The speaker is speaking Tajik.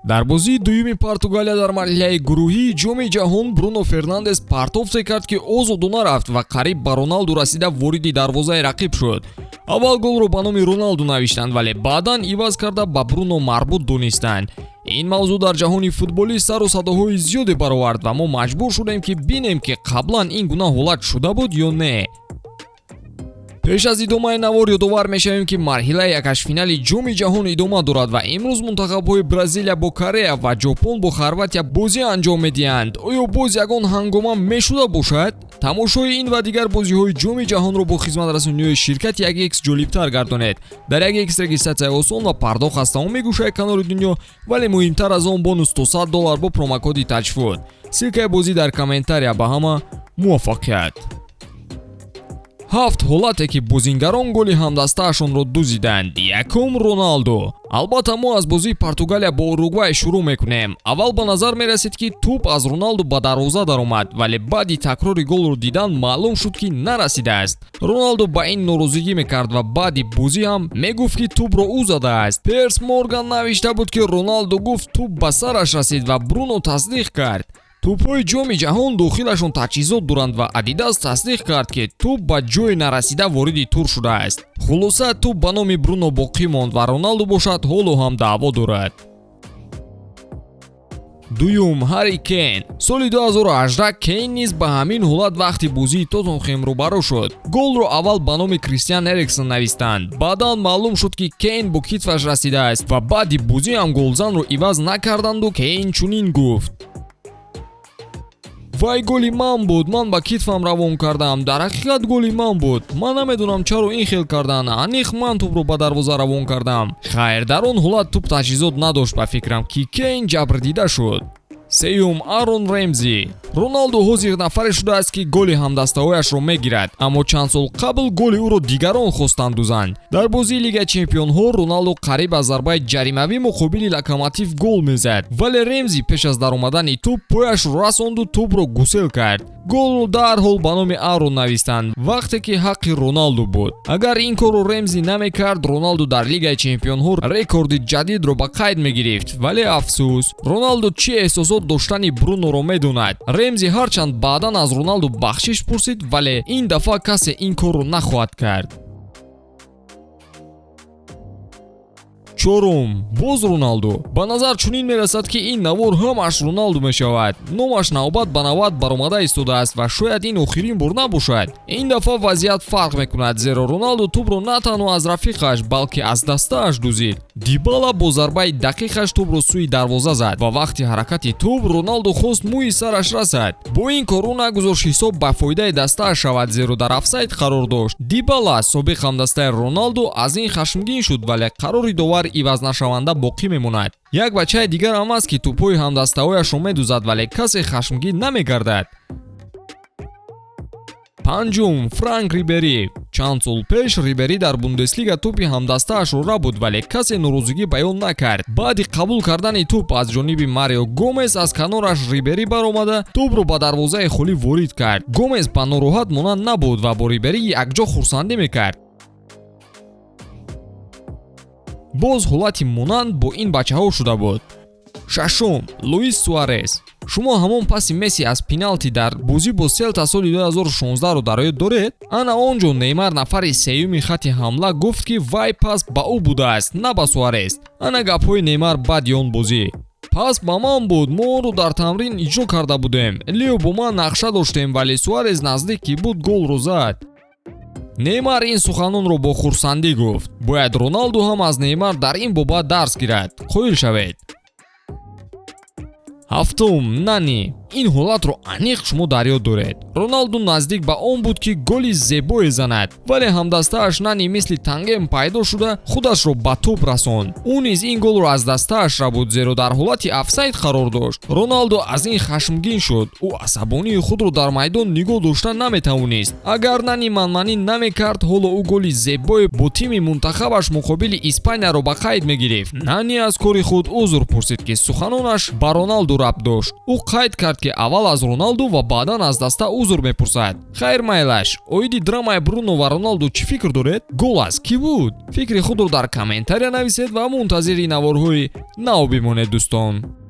дар бозии дуюми Португалия дар марҳилаи гурӯҳии ҷоми ҷаҳон Бруно Фернандес партофте кард ки озодона рафт ва қариб ба Роналду расида вориди дарвозаи рақиб шуд. аввал голро ба номи Роналду навиштанд, вале баъдан иваз карда ба Бруно марбут донистанд. ин мавзӯъ дар ҷаҳони футболӣ сару садоҳои зиёде баровард ва мо маҷбур шудем ки бинем ки қаблан ин гуна ҳолат шуда буд ё не. пеш аз идомаи навор ёдовар мешавем ки марҳилаи якашфинали ҷоми ҷаҳон идома дорад ва имрӯз мунтахабҳои Бразилия бо Корея ва Ҷопон бо Хорватия бозӣ анҷом медиҳанд. оё боз ягон ҳангома мешуда бошад? тамошои ин ва дигар бозиҳои ҷоми ҷаҳонро бо хизматрасониҳои ширкати 1x ҷолибтар гардонед. дар 1x регистратсия осон ва пардохт аз тамоми гӯшаи канори дунё, вале муҳимтар аз он бонус $100 бо промокоди таҷфуд. силкаи бозӣ дар комментария. ба ҳама муваффақият. 7 ҳолате ки бозингарон голи ҳамдастаашонро дузиданд. якум Роналду. албатта мо аз бозии Португалия бо Уругвай шурӯъ мекунем. аввал ба назар мерасид ки туп аз Роналду ба дарвоза даромад, вале баъди такрори голро дидан маълум шуд ки нарасидааст. Роналду ба ин норозигӣ мекард ва баъди бозӣ ҳам мегуфт ки тупро ӯ задааст. Перс Морган навишта буд ки Роналду гуфт туп ба сараш расид ва Бруно тасдиқ кард. тупҳои ҷоми ҷаҳон дохилашон таҷҳизот доранд ва Адидас тасдиқ кард ки туп ба ҷои нарасида вориди тур шудааст. хулоса туп ба номи Бруно боқӣ монд ва Роналду бошад ҳоло ҳам даъво дорад. дуюм Ҳарри Кейн. соли 2018 Кейн низ ба ҳамин ҳолат вақти бозии Тоттенхем рӯбарӯ шуд. голро аввал ба номи Кристиан Эриксон навистанд. баъдан маълум шуд ки Кейн бо китфаш расидааст ва баъди бозӣ ҳам голзанро иваз накарданду Кейн чунин гуфт: вай голи ман буд, ман ба китфам равон кардам. дар ҳақиқат голи ман буд. ман намедонам чаро ин хел кардан. аниқ ман тупро ба дарвоза равон кардам. хайр, дар он ҳолат туп таҷҳизот надошт ба фикрам ки Кейн ҷабрдида шуд. сеюм Арон Ремзи. Роналду ҳозир нафаре шудааст ки голи ҳамдастаҳояшро мегирад, аммо чанд сол қабл голи ӯро дигарон хостанд дузанд. дар бозии Лигаи Чемпионҳо Роналду қариб аз зарбаи ҷаримавӣ муқобили Локомотив гол мезад, вале Ремзи пеш аз даромадани туп пояшро расонду тупро гусел кард. голро дарҳол ба номи Арон навистанд, вақте ки ҳаққи Роналду буд. агар ин корро Ремзи намекард, Роналду дар Лигаи Чемпионҳо рекорди ҷадидро ба қайд мегирифт, вале афсӯс, Роналду чӣ эҳсосот доштани Бруноро медонад. Ремзи ҳарчанд баъдан аз Роналду бахшиш пурсид, вале ин дафъа касе ин корро нахоҳад кард. чорум боз Роналду. ба назар чунин мерасад ки ин навор ҳамаш Роналду мешавад. номаш навбат ба навбат баромада истодааст ва шояд ин охирин бор набошад. ин дафъа вазъият фарқ мекунад, зеро Роналду тупро на танҳо аз рафиқаш, балки аз дастааш дузид. Дибала бо зарбаи дақиқаш тупро сӯи дарвоза зад ва вақти ҳаракати туп Роналду хост мӯи сараш расад. бо ин кор ӯ нагузошт ҳисоб ба фоидаи дастааш шавад, зеро дар офсайд қарор дошт. Дибала собиқ ҳамдастаи Роналду аз ин хашмгин шуд, вале қарори довар ивазнашаванда боқӣ мемонад. як бачаи дигар ҳам аст ки тупҳои ҳамдастаҳояшро медузад, вале касе хашмгин намегардад. панҷум Франк Рибери. чанд сол пеш Рибери дар Бундеслига тупи ҳамдастаашро рабуд, вале касе норозигӣ баён накард. баъди қабул кардани туп аз ҷониби Марио Гомес аз канораш Рибери баромада тупро ба дарвозаи холӣ ворид кард. Гомес ба нороҳат монанд набуд ва бо Рибери якҷо хурсандӣ мекард. боз ҳолати монанд бо ин бачаҳо шуда буд. шашум Луис Суарес. шумо ҳамон паси Месси аз пеналти дар бозӣ бо Селта соли 2016-ро дар ёд доред? ана он ҷо Неймар нафари сеюми хати ҳамла гуфт ки вай пас ба ӯ будааст, на ба Суарес. ана гапҳои Неймар баъди он бозӣ. пас ба ман буд, мо онро дар тамрин иҷро карда будем. Лео бо ман нақша доштем, вале Суарес наздик ки буд голро зад. Неймар ин суханонро бо хурсандӣ гуфт. бояд Роналду ҳам аз Неймар дар ин бобат дарс гирад. қоил шавед. ҳафтум Нани. ин ҳолатро аниқ шумо дар ёд доред. Роналду наздик ба он буд ки голи зебое занад, вале ҳамдастааш Нани мисли тангем пайдо шуда худашро ба туп расонд. ӯ низ ин голро аз дастааш рабуд, зеро дар ҳолати офсайд қарор дошт. Роналду аз ин хашмгин шуд. ӯ асабонии худро дар майдон нигоҳ дошта наметавонист. агар Нани манманӣ намекард, ҳоло ӯ голи зебое бо тими мунтахабаш муқобили Испанияро ба қайд мегирифт. Нани аз кори худ узр пурсид ки суханонаш ба Роналду рабт дошт. ӯ қайд кард ки аввал аз Роналду ва баъдан аз даста узр мепурсад. Хайр майлаш, оиди драмаи Бруно ва Роналду чӣ фикр доред? Гол аст кӣ буд? Фикри худро дар комментария нависед ва мунтазири наворҳои нав бимонед дӯстон.